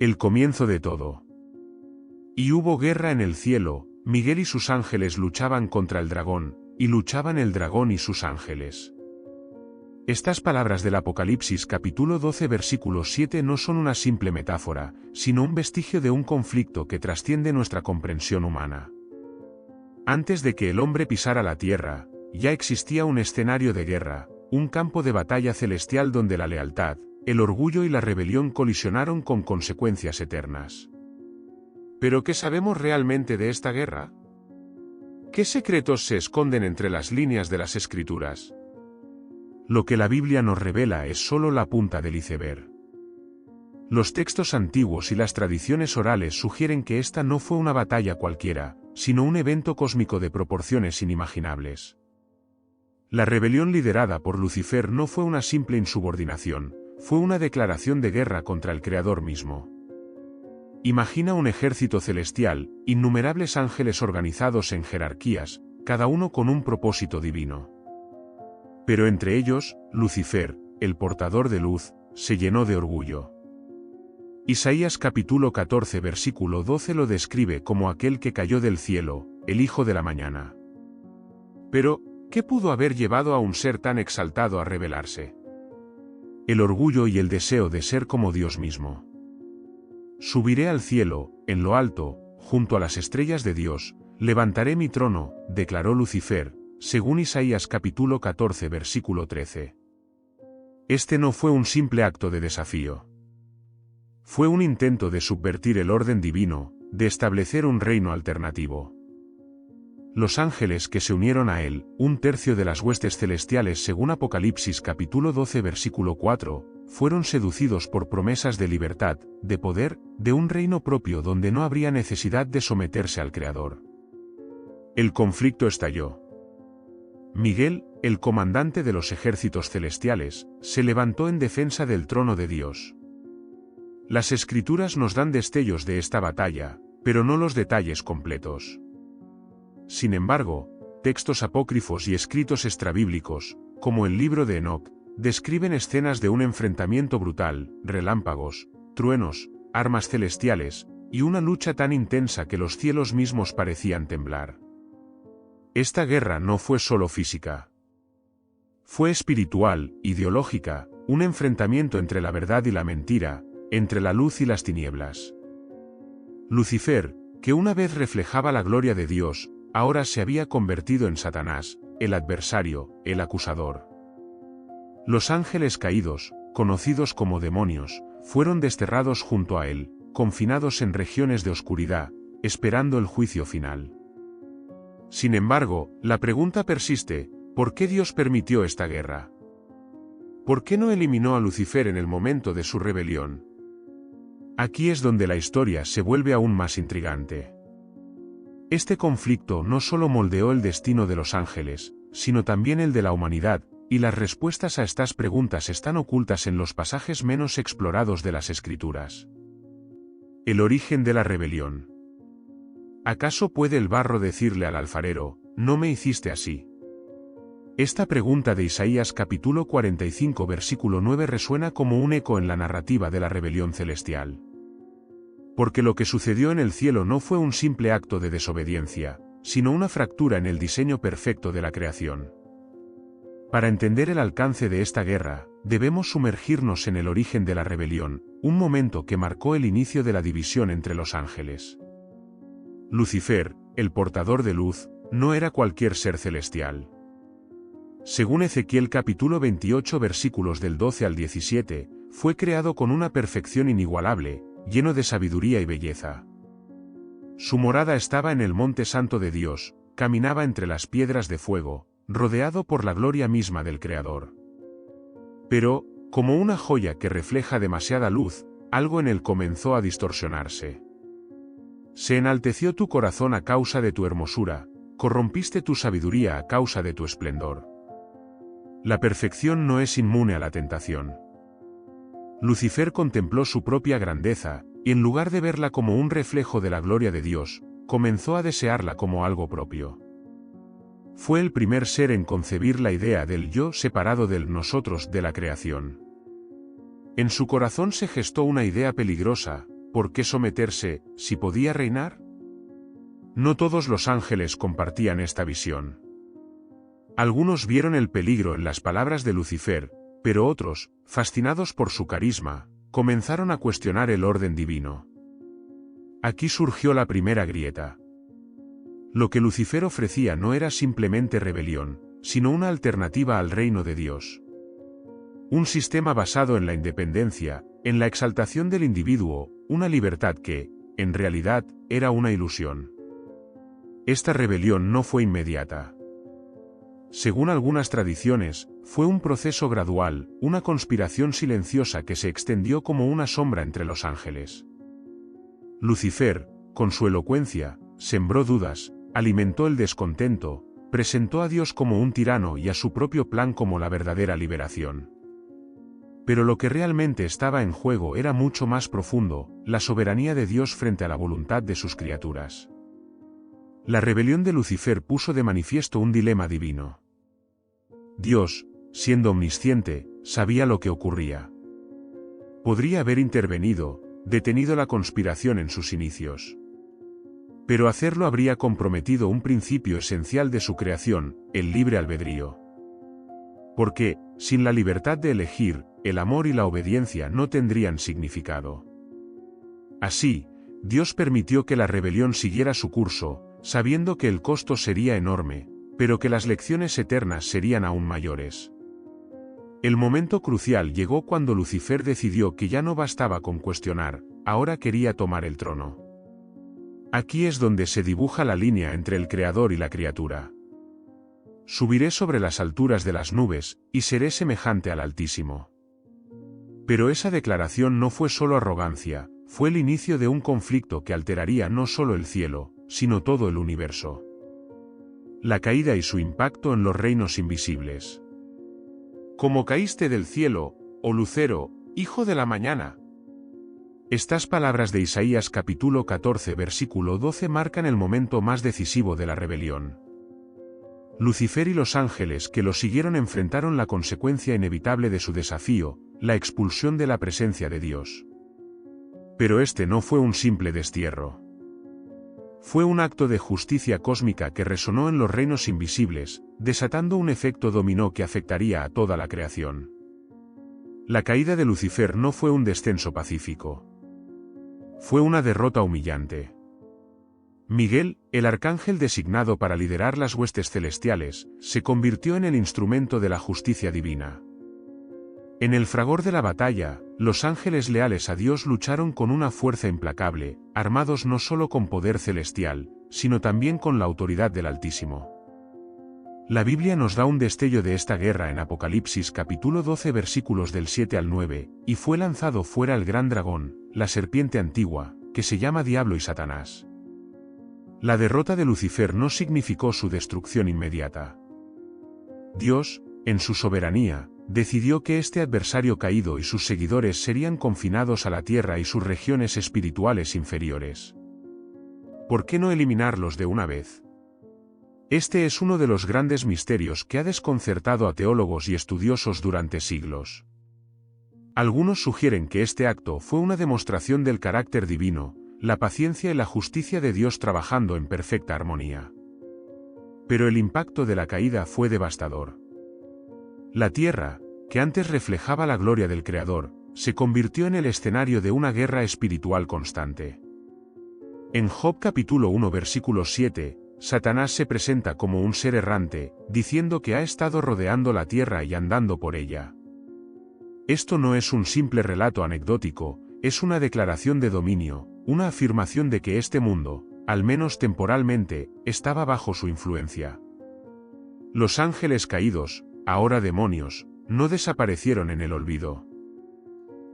El comienzo de todo. Y hubo guerra en el cielo, Miguel y sus ángeles luchaban contra el dragón, y luchaban el dragón y sus ángeles. Estas palabras del Apocalipsis capítulo 12 versículo 7 no son una simple metáfora, sino un vestigio de un conflicto que trasciende nuestra comprensión humana. Antes de que el hombre pisara la tierra, ya existía un escenario de guerra, un campo de batalla celestial donde la lealtad, el orgullo y la rebelión colisionaron con consecuencias eternas. ¿Pero qué sabemos realmente de esta guerra? ¿Qué secretos se esconden entre las líneas de las Escrituras? Lo que la Biblia nos revela es solo la punta del iceberg. Los textos antiguos y las tradiciones orales sugieren que esta no fue una batalla cualquiera, sino un evento cósmico de proporciones inimaginables. La rebelión liderada por Lucifer no fue una simple insubordinación, fue una declaración de guerra contra el Creador mismo. Imagina un ejército celestial, innumerables ángeles organizados en jerarquías, cada uno con un propósito divino. Pero entre ellos, Lucifer, el portador de luz, se llenó de orgullo. Isaías capítulo 14 versículo 12 lo describe como aquel que cayó del cielo, el hijo de la mañana. Pero, ¿qué pudo haber llevado a un ser tan exaltado a rebelarse? El orgullo y el deseo de ser como Dios mismo. Subiré al cielo, en lo alto, junto a las estrellas de Dios, levantaré mi trono, declaró Lucifer, según Isaías capítulo 14 versículo 13. Este no fue un simple acto de desafío. Fue un intento de subvertir el orden divino, de establecer un reino alternativo. Los ángeles que se unieron a él, un tercio de las huestes celestiales según Apocalipsis capítulo 12 versículo 4, fueron seducidos por promesas de libertad, de poder, de un reino propio donde no habría necesidad de someterse al Creador. El conflicto estalló. Miguel, el comandante de los ejércitos celestiales, se levantó en defensa del trono de Dios. Las Escrituras nos dan destellos de esta batalla, pero no los detalles completos. Sin embargo, textos apócrifos y escritos extrabíblicos, como el libro de Enoc, describen escenas de un enfrentamiento brutal, relámpagos, truenos, armas celestiales, y una lucha tan intensa que los cielos mismos parecían temblar. Esta guerra no fue solo física. Fue espiritual, ideológica, un enfrentamiento entre la verdad y la mentira, entre la luz y las tinieblas. Lucifer, que una vez reflejaba la gloria de Dios, ahora se había convertido en Satanás, el adversario, el acusador. Los ángeles caídos, conocidos como demonios, fueron desterrados junto a él, confinados en regiones de oscuridad, esperando el juicio final. Sin embargo, la pregunta persiste, ¿por qué Dios permitió esta guerra? ¿Por qué no eliminó a Lucifer en el momento de su rebelión? Aquí es donde la historia se vuelve aún más intrigante. Este conflicto no solo moldeó el destino de los ángeles, sino también el de la humanidad, y las respuestas a estas preguntas están ocultas en los pasajes menos explorados de las Escrituras. El origen de la rebelión. ¿Acaso puede el barro decirle al alfarero, no me hiciste así? Esta pregunta de Isaías capítulo 45 versículo 9 resuena como un eco en la narrativa de la rebelión celestial. Porque lo que sucedió en el cielo no fue un simple acto de desobediencia, sino una fractura en el diseño perfecto de la creación. Para entender el alcance de esta guerra, debemos sumergirnos en el origen de la rebelión, un momento que marcó el inicio de la división entre los ángeles. Lucifer, el portador de luz, no era cualquier ser celestial. Según Ezequiel capítulo 28 versículos del 12 al 17, fue creado con una perfección inigualable, lleno de sabiduría y belleza. Su morada estaba en el monte santo de Dios, caminaba entre las piedras de fuego, rodeado por la gloria misma del Creador. Pero, como una joya que refleja demasiada luz, algo en él comenzó a distorsionarse. Se enalteció tu corazón a causa de tu hermosura, corrompiste tu sabiduría a causa de tu esplendor. La perfección no es inmune a la tentación. Lucifer contempló su propia grandeza, y en lugar de verla como un reflejo de la gloria de Dios, comenzó a desearla como algo propio. Fue el primer ser en concebir la idea del yo separado del nosotros de la creación. En su corazón se gestó una idea peligrosa, ¿por qué someterse, si podía reinar? No todos los ángeles compartían esta visión. Algunos vieron el peligro en las palabras de Lucifer, pero otros, fascinados por su carisma, comenzaron a cuestionar el orden divino. Aquí surgió la primera grieta. Lo que Lucifer ofrecía no era simplemente rebelión, sino una alternativa al reino de Dios. Un sistema basado en la independencia, en la exaltación del individuo, una libertad que, en realidad, era una ilusión. Esta rebelión no fue inmediata. Según algunas tradiciones, fue un proceso gradual, una conspiración silenciosa que se extendió como una sombra entre los ángeles. Lucifer, con su elocuencia, sembró dudas, alimentó el descontento, presentó a Dios como un tirano y a su propio plan como la verdadera liberación. Pero lo que realmente estaba en juego era mucho más profundo, la soberanía de Dios frente a la voluntad de sus criaturas. La rebelión de Lucifer puso de manifiesto un dilema divino. Dios, siendo omnisciente, sabía lo que ocurría. Podría haber intervenido, detenido la conspiración en sus inicios. Pero hacerlo habría comprometido un principio esencial de su creación, el libre albedrío. Porque, sin la libertad de elegir, el amor y la obediencia no tendrían significado. Así, Dios permitió que la rebelión siguiera su curso, sabiendo que el costo sería enorme, pero que las lecciones eternas serían aún mayores. El momento crucial llegó cuando Lucifer decidió que ya no bastaba con cuestionar, ahora quería tomar el trono. Aquí es donde se dibuja la línea entre el Creador y la criatura. Subiré sobre las alturas de las nubes, y seré semejante al Altísimo. Pero esa declaración no fue solo arrogancia, fue el inicio de un conflicto que alteraría no solo el cielo, sino todo el universo. La caída y su impacto en los reinos invisibles. Como caíste del cielo, oh lucero, hijo de la mañana. Estas palabras de Isaías capítulo 14 versículo 12 marcan el momento más decisivo de la rebelión. Lucifer y los ángeles que lo siguieron enfrentaron la consecuencia inevitable de su desafío, la expulsión de la presencia de Dios. Pero este no fue un simple destierro. Fue un acto de justicia cósmica que resonó en los reinos invisibles, desatando un efecto dominó que afectaría a toda la creación. La caída de Lucifer no fue un descenso pacífico. Fue una derrota humillante. Miguel, el arcángel designado para liderar las huestes celestiales, se convirtió en el instrumento de la justicia divina. En el fragor de la batalla, los ángeles leales a Dios lucharon con una fuerza implacable, armados no solo con poder celestial, sino también con la autoridad del Altísimo. La Biblia nos da un destello de esta guerra en Apocalipsis capítulo 12 versículos del 7 al 9, y fue lanzado fuera el gran dragón, la serpiente antigua, que se llama Diablo y Satanás. La derrota de Lucifer no significó su destrucción inmediata. Dios, en su soberanía, decidió que este adversario caído y sus seguidores serían confinados a la tierra y sus regiones espirituales inferiores. ¿Por qué no eliminarlos de una vez? Este es uno de los grandes misterios que ha desconcertado a teólogos y estudiosos durante siglos. Algunos sugieren que este acto fue una demostración del carácter divino, la paciencia y la justicia de Dios trabajando en perfecta armonía. Pero el impacto de la caída fue devastador. La tierra, que antes reflejaba la gloria del Creador, se convirtió en el escenario de una guerra espiritual constante. En Job capítulo 1 versículo 7, Satanás se presenta como un ser errante, diciendo que ha estado rodeando la tierra y andando por ella. Esto no es un simple relato anecdótico, es una declaración de dominio, una afirmación de que este mundo, al menos temporalmente, estaba bajo su influencia. Los ángeles caídos, ahora demonios, no desaparecieron en el olvido.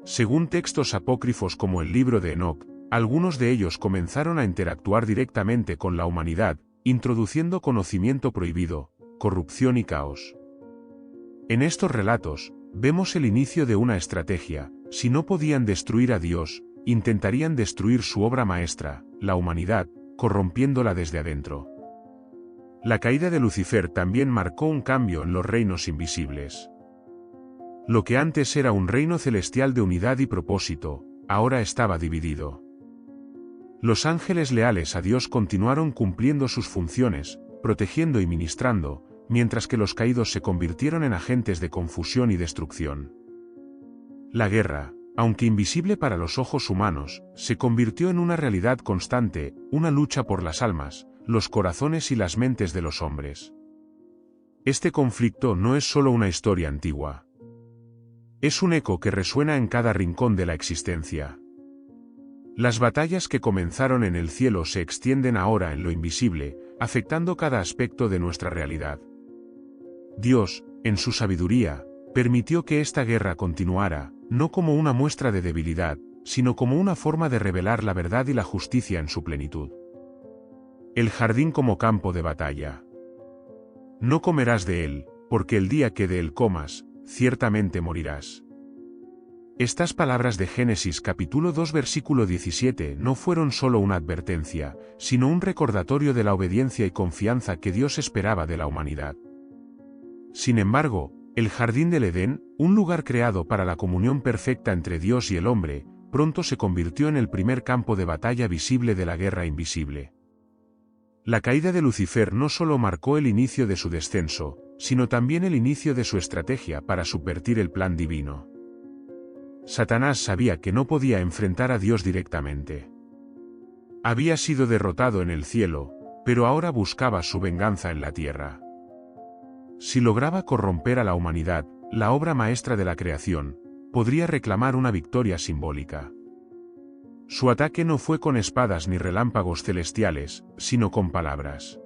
Según textos apócrifos como el libro de Enoc, algunos de ellos comenzaron a interactuar directamente con la humanidad, introduciendo conocimiento prohibido, corrupción y caos. En estos relatos, vemos el inicio de una estrategia: si no podían destruir a Dios, intentarían destruir su obra maestra, la humanidad, corrompiéndola desde adentro. La caída de Lucifer también marcó un cambio en los reinos invisibles. Lo que antes era un reino celestial de unidad y propósito, ahora estaba dividido. Los ángeles leales a Dios continuaron cumpliendo sus funciones, protegiendo y ministrando, mientras que los caídos se convirtieron en agentes de confusión y destrucción. La guerra, aunque invisible para los ojos humanos, se convirtió en una realidad constante, una lucha por las almas, los corazones y las mentes de los hombres. Este conflicto no es solo una historia antigua. Es un eco que resuena en cada rincón de la existencia. Las batallas que comenzaron en el cielo se extienden ahora en lo invisible, afectando cada aspecto de nuestra realidad. Dios, en su sabiduría, permitió que esta guerra continuara, no como una muestra de debilidad, sino como una forma de revelar la verdad y la justicia en su plenitud. El jardín como campo de batalla. No comerás de él, porque el día que de él comas, ciertamente morirás. Estas palabras de Génesis capítulo 2 versículo 17 no fueron solo una advertencia, sino un recordatorio de la obediencia y confianza que Dios esperaba de la humanidad. Sin embargo, el jardín del Edén, un lugar creado para la comunión perfecta entre Dios y el hombre, pronto se convirtió en el primer campo de batalla visible de la guerra invisible. La caída de Lucifer no solo marcó el inicio de su descenso, sino también el inicio de su estrategia para subvertir el plan divino. Satanás sabía que no podía enfrentar a Dios directamente. Había sido derrotado en el cielo, pero ahora buscaba su venganza en la tierra. Si lograba corromper a la humanidad, la obra maestra de la creación, podría reclamar una victoria simbólica. Su ataque no fue con espadas ni relámpagos celestiales, sino con palabras.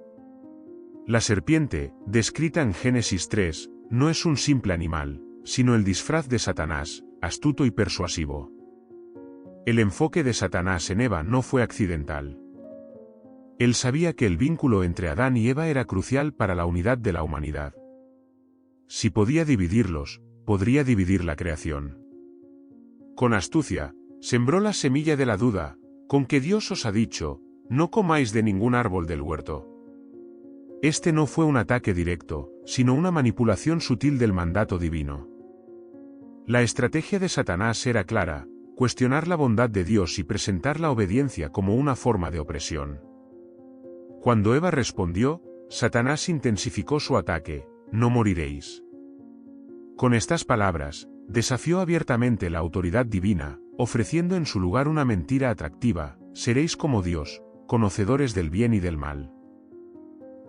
La serpiente, descrita en Génesis 3, no es un simple animal, sino el disfraz de Satanás, astuto y persuasivo. El enfoque de Satanás en Eva no fue accidental. Él sabía que el vínculo entre Adán y Eva era crucial para la unidad de la humanidad. Si podía dividirlos, podría dividir la creación. Con astucia, sembró la semilla de la duda, con que Dios os ha dicho, no comáis de ningún árbol del huerto. Este no fue un ataque directo, sino una manipulación sutil del mandato divino. La estrategia de Satanás era clara, cuestionar la bondad de Dios y presentar la obediencia como una forma de opresión. Cuando Eva respondió, Satanás intensificó su ataque, no moriréis. Con estas palabras, desafió abiertamente la autoridad divina, ofreciendo en su lugar una mentira atractiva, seréis como Dios, conocedores del bien y del mal.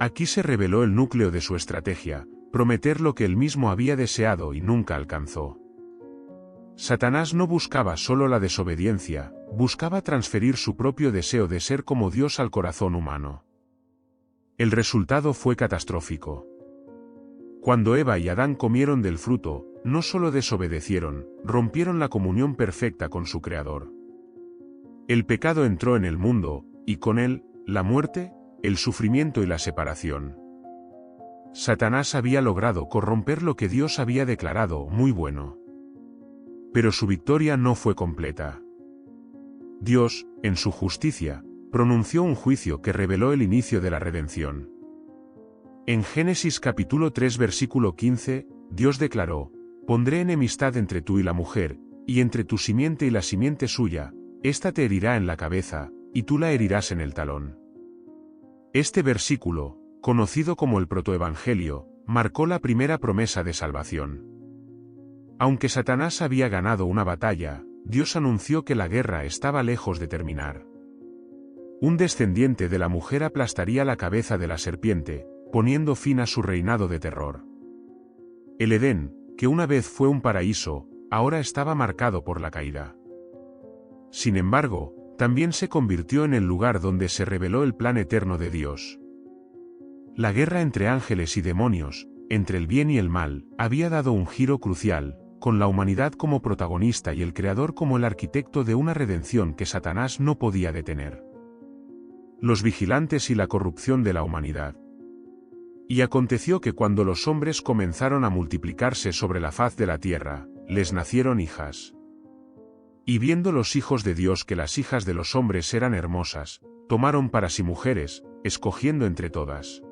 Aquí se reveló el núcleo de su estrategia, prometer lo que él mismo había deseado y nunca alcanzó. Satanás no buscaba solo la desobediencia, buscaba transferir su propio deseo de ser como Dios al corazón humano. El resultado fue catastrófico. Cuando Eva y Adán comieron del fruto, no solo desobedecieron, rompieron la comunión perfecta con su Creador. El pecado entró en el mundo, y con él, la muerte, el sufrimiento y la separación. Satanás había logrado corromper lo que Dios había declarado muy bueno. Pero su victoria no fue completa. Dios, en su justicia, pronunció un juicio que reveló el inicio de la redención. En Génesis capítulo 3 versículo 15, Dios declaró, «Pondré enemistad entre tú y la mujer, y entre tu simiente y la simiente suya, ésta te herirá en la cabeza, y tú la herirás en el talón». Este versículo, conocido como el protoevangelio, marcó la primera promesa de salvación. Aunque Satanás había ganado una batalla, Dios anunció que la guerra estaba lejos de terminar. Un descendiente de la mujer aplastaría la cabeza de la serpiente, poniendo fin a su reinado de terror. El Edén, que una vez fue un paraíso, ahora estaba marcado por la caída. Sin embargo, también se convirtió en el lugar donde se reveló el plan eterno de Dios. La guerra entre ángeles y demonios, entre el bien y el mal, había dado un giro crucial, con la humanidad como protagonista y el Creador como el arquitecto de una redención que Satanás no podía detener. Los vigilantes y la corrupción de la humanidad. Y aconteció que cuando los hombres comenzaron a multiplicarse sobre la faz de la tierra, les nacieron hijas. Y viendo los hijos de Dios que las hijas de los hombres eran hermosas, tomaron para sí mujeres, escogiendo entre todas.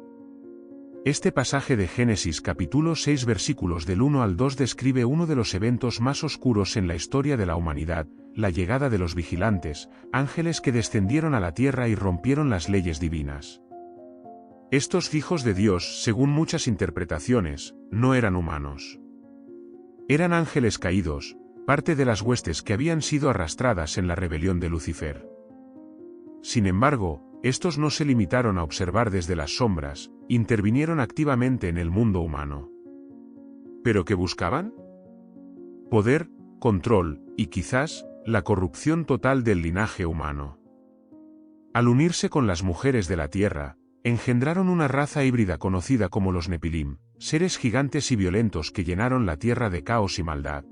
Este pasaje de Génesis capítulo 6 versículos del 1 al 2 describe uno de los eventos más oscuros en la historia de la humanidad, la llegada de los vigilantes, ángeles que descendieron a la tierra y rompieron las leyes divinas. Estos hijos de Dios, según muchas interpretaciones, no eran humanos. Eran ángeles caídos, parte de las huestes que habían sido arrastradas en la rebelión de Lucifer. Sin embargo, estos no se limitaron a observar desde las sombras, intervinieron activamente en el mundo humano. ¿Pero qué buscaban? Poder, control, y quizás, la corrupción total del linaje humano. Al unirse con las mujeres de la tierra, engendraron una raza híbrida conocida como los Nepilim, seres gigantes y violentos que llenaron la tierra de caos y maldad.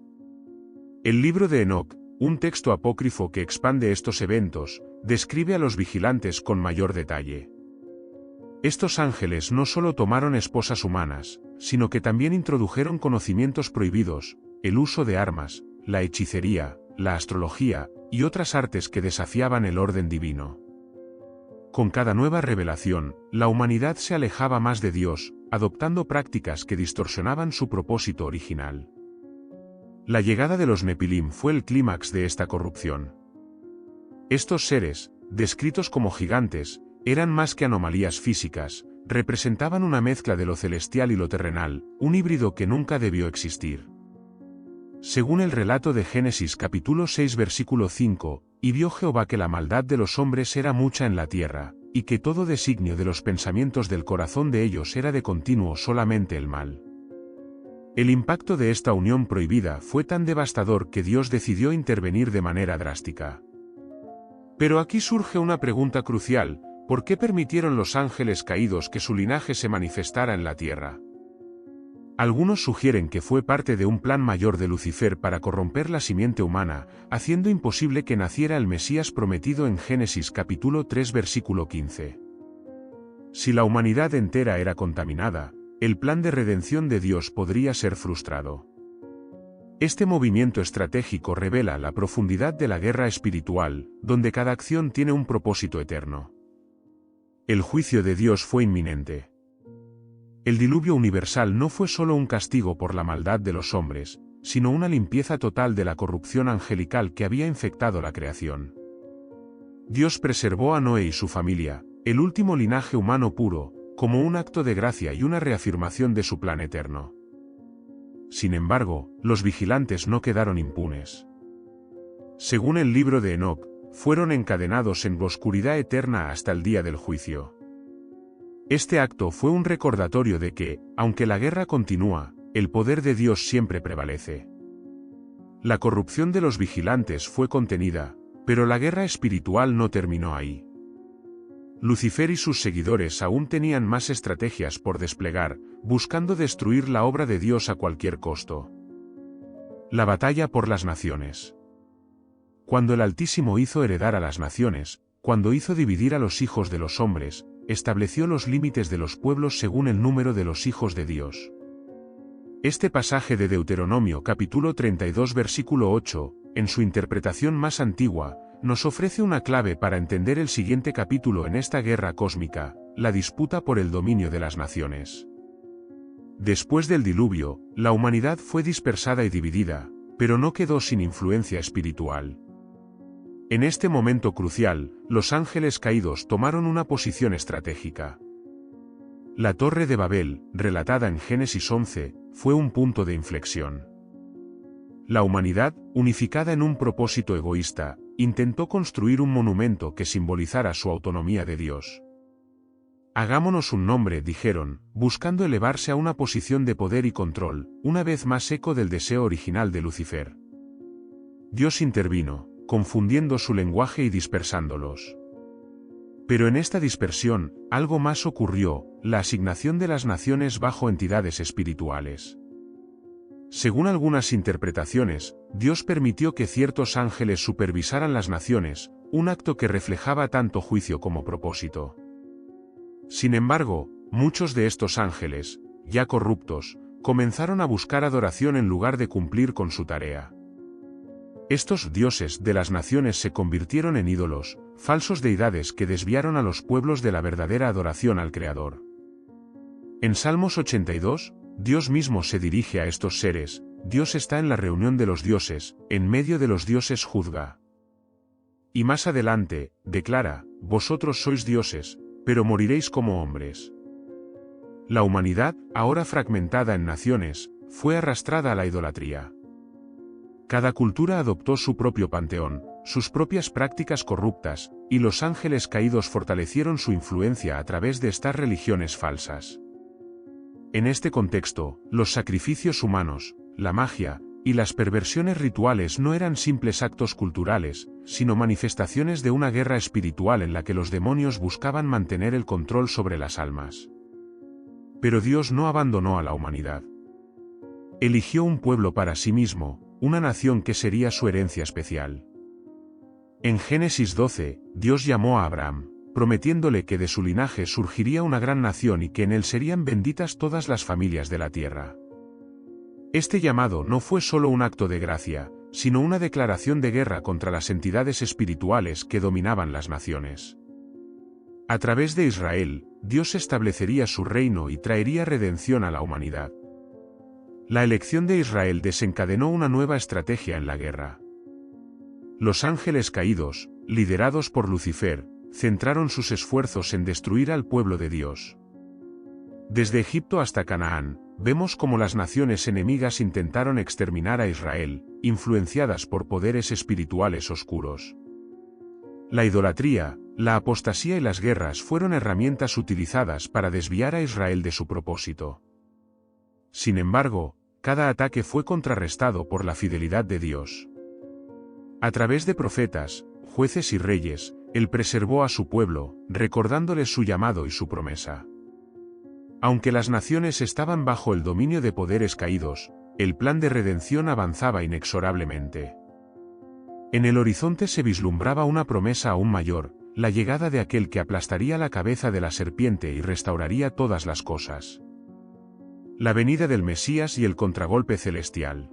El libro de Enoc, un texto apócrifo que expande estos eventos, describe a los vigilantes con mayor detalle. Estos ángeles no solo tomaron esposas humanas, sino que también introdujeron conocimientos prohibidos, el uso de armas, la hechicería, la astrología, y otras artes que desafiaban el orden divino. Con cada nueva revelación, la humanidad se alejaba más de Dios, adoptando prácticas que distorsionaban su propósito original. La llegada de los Nepilim fue el clímax de esta corrupción. Estos seres, descritos como gigantes, eran más que anomalías físicas, representaban una mezcla de lo celestial y lo terrenal, un híbrido que nunca debió existir. Según el relato de Génesis capítulo 6 versículo 5, y vio Jehová que la maldad de los hombres era mucha en la tierra, y que todo designio de los pensamientos del corazón de ellos era de continuo solamente el mal. El impacto de esta unión prohibida fue tan devastador que Dios decidió intervenir de manera drástica. Pero aquí surge una pregunta crucial: ¿por qué permitieron los ángeles caídos que su linaje se manifestara en la tierra? Algunos sugieren que fue parte de un plan mayor de Lucifer para corromper la simiente humana, haciendo imposible que naciera el Mesías prometido en Génesis capítulo 3 versículo 15. Si la humanidad entera era contaminada, el plan de redención de Dios podría ser frustrado. Este movimiento estratégico revela la profundidad de la guerra espiritual, donde cada acción tiene un propósito eterno. El juicio de Dios fue inminente. El diluvio universal no fue solo un castigo por la maldad de los hombres, sino una limpieza total de la corrupción angelical que había infectado la creación. Dios preservó a Noé y su familia, el último linaje humano puro, como un acto de gracia y una reafirmación de su plan eterno. Sin embargo, los vigilantes no quedaron impunes. Según el libro de Enoc, fueron encadenados en oscuridad eterna hasta el día del juicio. Este acto fue un recordatorio de que, aunque la guerra continúa, el poder de Dios siempre prevalece. La corrupción de los vigilantes fue contenida, pero la guerra espiritual no terminó ahí. Lucifer y sus seguidores aún tenían más estrategias por desplegar, buscando destruir la obra de Dios a cualquier costo. La batalla por las naciones. Cuando el Altísimo hizo heredar a las naciones, cuando hizo dividir a los hijos de los hombres, estableció los límites de los pueblos según el número de los hijos de Dios. Este pasaje de Deuteronomio capítulo 32 versículo 8, en su interpretación más antigua, nos ofrece una clave para entender el siguiente capítulo en esta guerra cósmica, la disputa por el dominio de las naciones. Después del diluvio, la humanidad fue dispersada y dividida, pero no quedó sin influencia espiritual. En este momento crucial, los ángeles caídos tomaron una posición estratégica. La Torre de Babel, relatada en Génesis 11, fue un punto de inflexión. La humanidad, unificada en un propósito egoísta, intentó construir un monumento que simbolizara su autonomía de Dios. Hagámonos un nombre, dijeron, buscando elevarse a una posición de poder y control, una vez más eco del deseo original de Lucifer. Dios intervino, confundiendo su lenguaje y dispersándolos. Pero en esta dispersión, algo más ocurrió: la asignación de las naciones bajo entidades espirituales. Según algunas interpretaciones, Dios permitió que ciertos ángeles supervisaran las naciones, un acto que reflejaba tanto juicio como propósito. Sin embargo, muchos de estos ángeles, ya corruptos, comenzaron a buscar adoración en lugar de cumplir con su tarea. Estos dioses de las naciones se convirtieron en ídolos, falsos deidades que desviaron a los pueblos de la verdadera adoración al Creador. En Salmos 82, Dios mismo se dirige a estos seres, Dios está en la reunión de los dioses, en medio de los dioses juzga. Y más adelante, declara, vosotros sois dioses, pero moriréis como hombres. La humanidad, ahora fragmentada en naciones, fue arrastrada a la idolatría. Cada cultura adoptó su propio panteón, sus propias prácticas corruptas, y los ángeles caídos fortalecieron su influencia a través de estas religiones falsas. En este contexto, los sacrificios humanos, la magia, y las perversiones rituales no eran simples actos culturales, sino manifestaciones de una guerra espiritual en la que los demonios buscaban mantener el control sobre las almas. Pero Dios no abandonó a la humanidad. Eligió un pueblo para sí mismo, una nación que sería su herencia especial. En Génesis 12, Dios llamó a Abraham, prometiéndole que de su linaje surgiría una gran nación y que en él serían benditas todas las familias de la tierra. Este llamado no fue solo un acto de gracia, sino una declaración de guerra contra las entidades espirituales que dominaban las naciones. A través de Israel, Dios establecería su reino y traería redención a la humanidad. La elección de Israel desencadenó una nueva estrategia en la guerra. Los ángeles caídos, liderados por Lucifer, centraron sus esfuerzos en destruir al pueblo de Dios. Desde Egipto hasta Canaán, vemos cómo las naciones enemigas intentaron exterminar a Israel, influenciadas por poderes espirituales oscuros. La idolatría, la apostasía y las guerras fueron herramientas utilizadas para desviar a Israel de su propósito. Sin embargo, cada ataque fue contrarrestado por la fidelidad de Dios. A través de profetas, jueces y reyes, Él preservó a su pueblo, recordándoles su llamado y su promesa. Aunque las naciones estaban bajo el dominio de poderes caídos, el plan de redención avanzaba inexorablemente. En el horizonte se vislumbraba una promesa aún mayor, la llegada de aquel que aplastaría la cabeza de la serpiente y restauraría todas las cosas. La venida del Mesías y el contragolpe celestial.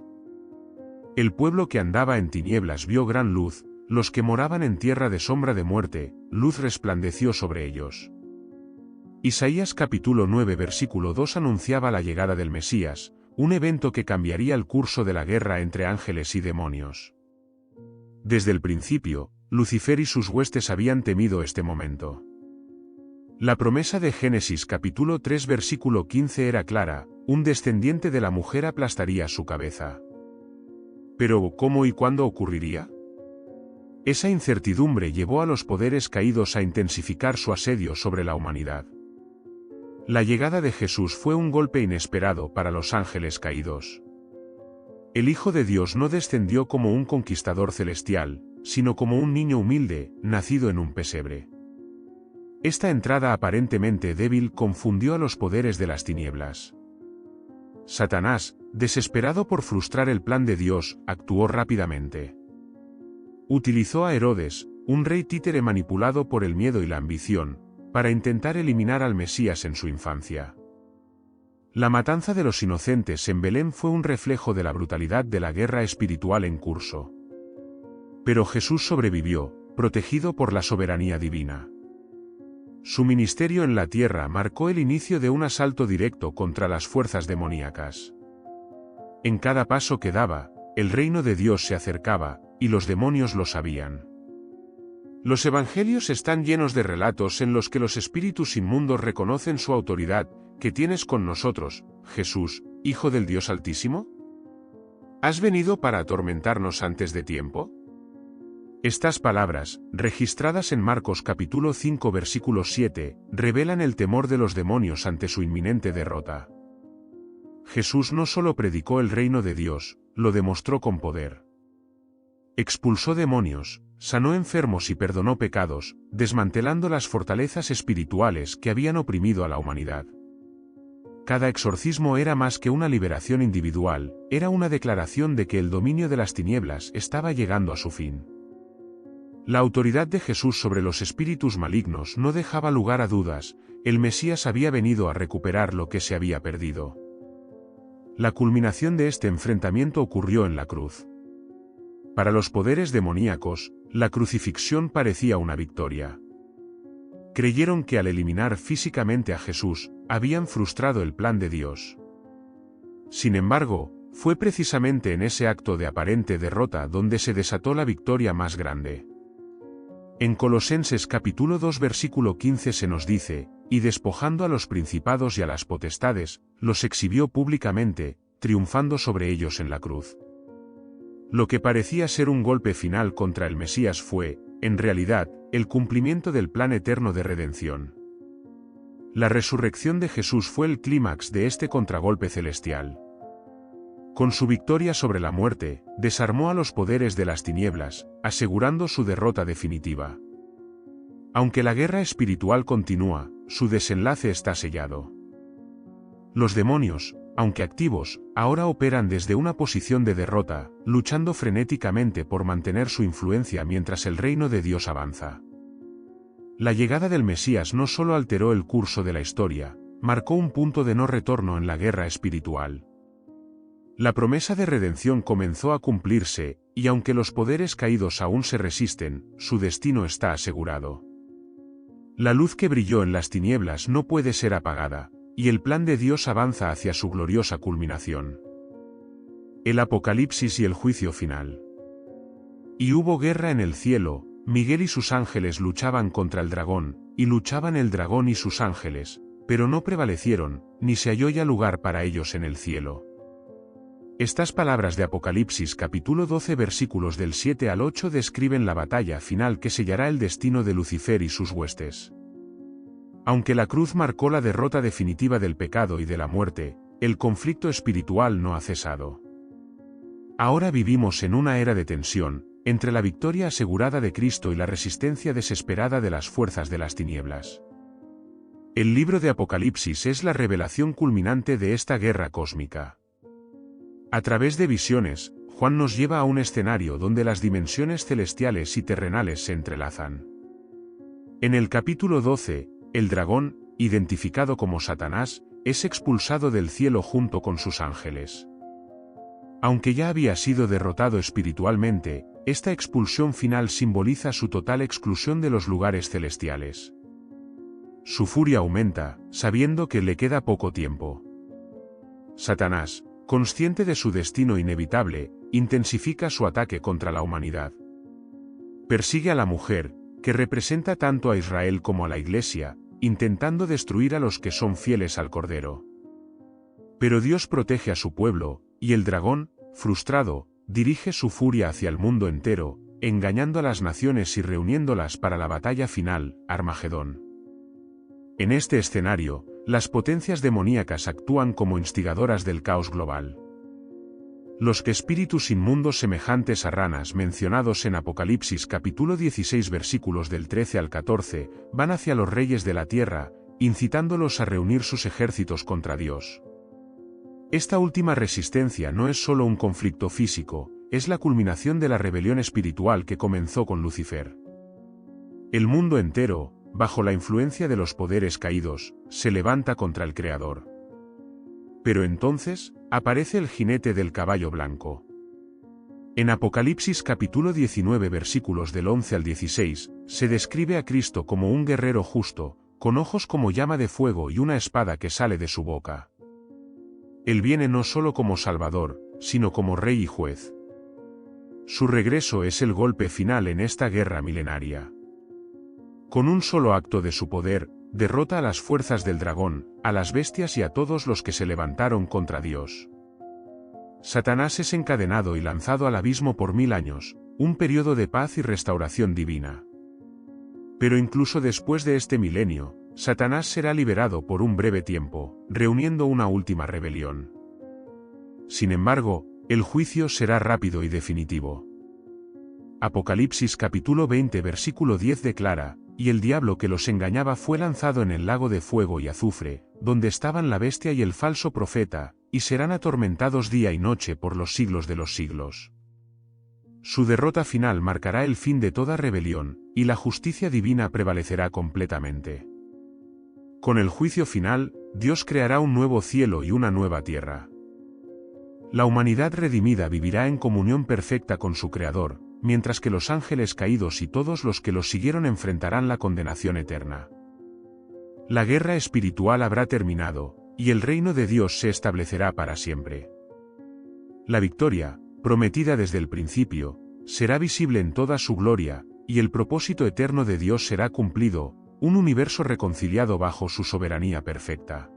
El pueblo que andaba en tinieblas vio gran luz, los que moraban en tierra de sombra de muerte, luz resplandeció sobre ellos. Isaías capítulo 9 versículo 2 anunciaba la llegada del Mesías, un evento que cambiaría el curso de la guerra entre ángeles y demonios. Desde el principio, Lucifer y sus huestes habían temido este momento. La promesa de Génesis capítulo 3 versículo 15 era clara, un descendiente de la mujer aplastaría su cabeza. Pero, ¿cómo y cuándo ocurriría? Esa incertidumbre llevó a los poderes caídos a intensificar su asedio sobre la humanidad. La llegada de Jesús fue un golpe inesperado para los ángeles caídos. El Hijo de Dios no descendió como un conquistador celestial, sino como un niño humilde, nacido en un pesebre. Esta entrada aparentemente débil confundió a los poderes de las tinieblas. Satanás, desesperado por frustrar el plan de Dios, actuó rápidamente. Utilizó a Herodes, un rey títere manipulado por el miedo y la ambición, para intentar eliminar al Mesías en su infancia. La matanza de los inocentes en Belén fue un reflejo de la brutalidad de la guerra espiritual en curso. Pero Jesús sobrevivió, protegido por la soberanía divina. Su ministerio en la tierra marcó el inicio de un asalto directo contra las fuerzas demoníacas. En cada paso que daba, el reino de Dios se acercaba, y los demonios lo sabían. Los evangelios están llenos de relatos en los que los espíritus inmundos reconocen su autoridad. ¿Qué tienes con nosotros, Jesús, Hijo del Dios Altísimo? ¿Has venido para atormentarnos antes de tiempo? Estas palabras, registradas en Marcos capítulo 5 versículo 7, revelan el temor de los demonios ante su inminente derrota. Jesús no solo predicó el reino de Dios, lo demostró con poder. Expulsó demonios, sanó enfermos y perdonó pecados, desmantelando las fortalezas espirituales que habían oprimido a la humanidad. Cada exorcismo era más que una liberación individual, era una declaración de que el dominio de las tinieblas estaba llegando a su fin. La autoridad de Jesús sobre los espíritus malignos no dejaba lugar a dudas, el Mesías había venido a recuperar lo que se había perdido. La culminación de este enfrentamiento ocurrió en la cruz. Para los poderes demoníacos, la crucifixión parecía una victoria. Creyeron que al eliminar físicamente a Jesús, habían frustrado el plan de Dios. Sin embargo, Fue precisamente en ese acto de aparente derrota donde se desató la victoria más grande. En Colosenses capítulo 2 versículo 15 se nos dice, y despojando a los principados y a las potestades, los exhibió públicamente, triunfando sobre ellos en la cruz. Lo que parecía ser un golpe final contra el Mesías fue, en realidad, el cumplimiento del plan eterno de redención. La resurrección de Jesús fue el clímax de este contragolpe celestial. Con su victoria sobre la muerte, desarmó a los poderes de las tinieblas, asegurando su derrota definitiva. Aunque la guerra espiritual continúa, su desenlace está sellado. Los demonios, aunque activos, ahora operan desde una posición de derrota, luchando frenéticamente por mantener su influencia mientras el reino de Dios avanza. La llegada del Mesías no solo alteró el curso de la historia, marcó un punto de no retorno en la guerra espiritual. La promesa de redención comenzó a cumplirse, y aunque los poderes caídos aún se resisten, su destino está asegurado. La luz que brilló en las tinieblas no puede ser apagada, y el plan de Dios avanza hacia su gloriosa culminación. El Apocalipsis y el juicio final. Y hubo guerra en el cielo, Miguel y sus ángeles luchaban contra el dragón, y luchaban el dragón y sus ángeles, pero no prevalecieron, ni se halló ya lugar para ellos en el cielo. Estas palabras de Apocalipsis capítulo 12 versículos del 7 al 8 describen la batalla final que sellará el destino de Lucifer y sus huestes. Aunque la cruz marcó la derrota definitiva del pecado y de la muerte, el conflicto espiritual no ha cesado. Ahora vivimos en una era de tensión, entre la victoria asegurada de Cristo y la resistencia desesperada de las fuerzas de las tinieblas. El libro de Apocalipsis es la revelación culminante de esta guerra cósmica. A través de visiones, Juan nos lleva a un escenario donde las dimensiones celestiales y terrenales se entrelazan. En el capítulo 12, el dragón, identificado como Satanás, es expulsado del cielo junto con sus ángeles. Aunque ya había sido derrotado espiritualmente, esta expulsión final simboliza su total exclusión de los lugares celestiales. Su furia aumenta, sabiendo que le queda poco tiempo. Satanás, consciente de su destino inevitable, intensifica su ataque contra la humanidad. Persigue a la mujer, que representa tanto a Israel como a la Iglesia, intentando destruir a los que son fieles al Cordero. Pero Dios protege a su pueblo, y el dragón, frustrado, dirige su furia hacia el mundo entero, engañando a las naciones y reuniéndolas para la batalla final, Armagedón. En este escenario, las potencias demoníacas actúan como instigadoras del caos global. Los espíritus inmundos semejantes a ranas mencionados en Apocalipsis capítulo 16 versículos del 13 al 14, van hacia los reyes de la tierra, incitándolos a reunir sus ejércitos contra Dios. Esta última resistencia no es solo un conflicto físico, es la culminación de la rebelión espiritual que comenzó con Lucifer. El mundo entero, bajo la influencia de los poderes caídos, se levanta contra el Creador. Pero entonces, aparece el jinete del caballo blanco. En Apocalipsis capítulo 19 versículos del 11 al 16, se describe a Cristo como un guerrero justo, con ojos como llama de fuego y una espada que sale de su boca. Él viene no solo como Salvador, sino como Rey y Juez. Su regreso es el golpe final en esta guerra milenaria. Con un solo acto de su poder, derrota a las fuerzas del dragón, a las bestias y a todos los que se levantaron contra Dios. Satanás es encadenado y lanzado al abismo por 1000 años, un periodo de paz y restauración divina. Pero incluso después de este milenio, Satanás será liberado por un breve tiempo, reuniendo una última rebelión. Sin embargo, el juicio será rápido y definitivo. Apocalipsis capítulo 20 versículo 10 declara, y el diablo que los engañaba fue lanzado en el lago de fuego y azufre, donde estaban la bestia y el falso profeta, y serán atormentados día y noche por los siglos de los siglos. Su derrota final marcará el fin de toda rebelión, y la justicia divina prevalecerá completamente. Con el juicio final, Dios creará un nuevo cielo y una nueva tierra. La humanidad redimida vivirá en comunión perfecta con su Creador, mientras que los ángeles caídos y todos los que los siguieron enfrentarán la condenación eterna. La guerra espiritual habrá terminado, y el reino de Dios se establecerá para siempre. La victoria, prometida desde el principio, será visible en toda su gloria, y el propósito eterno de Dios será cumplido, un universo reconciliado bajo su soberanía perfecta.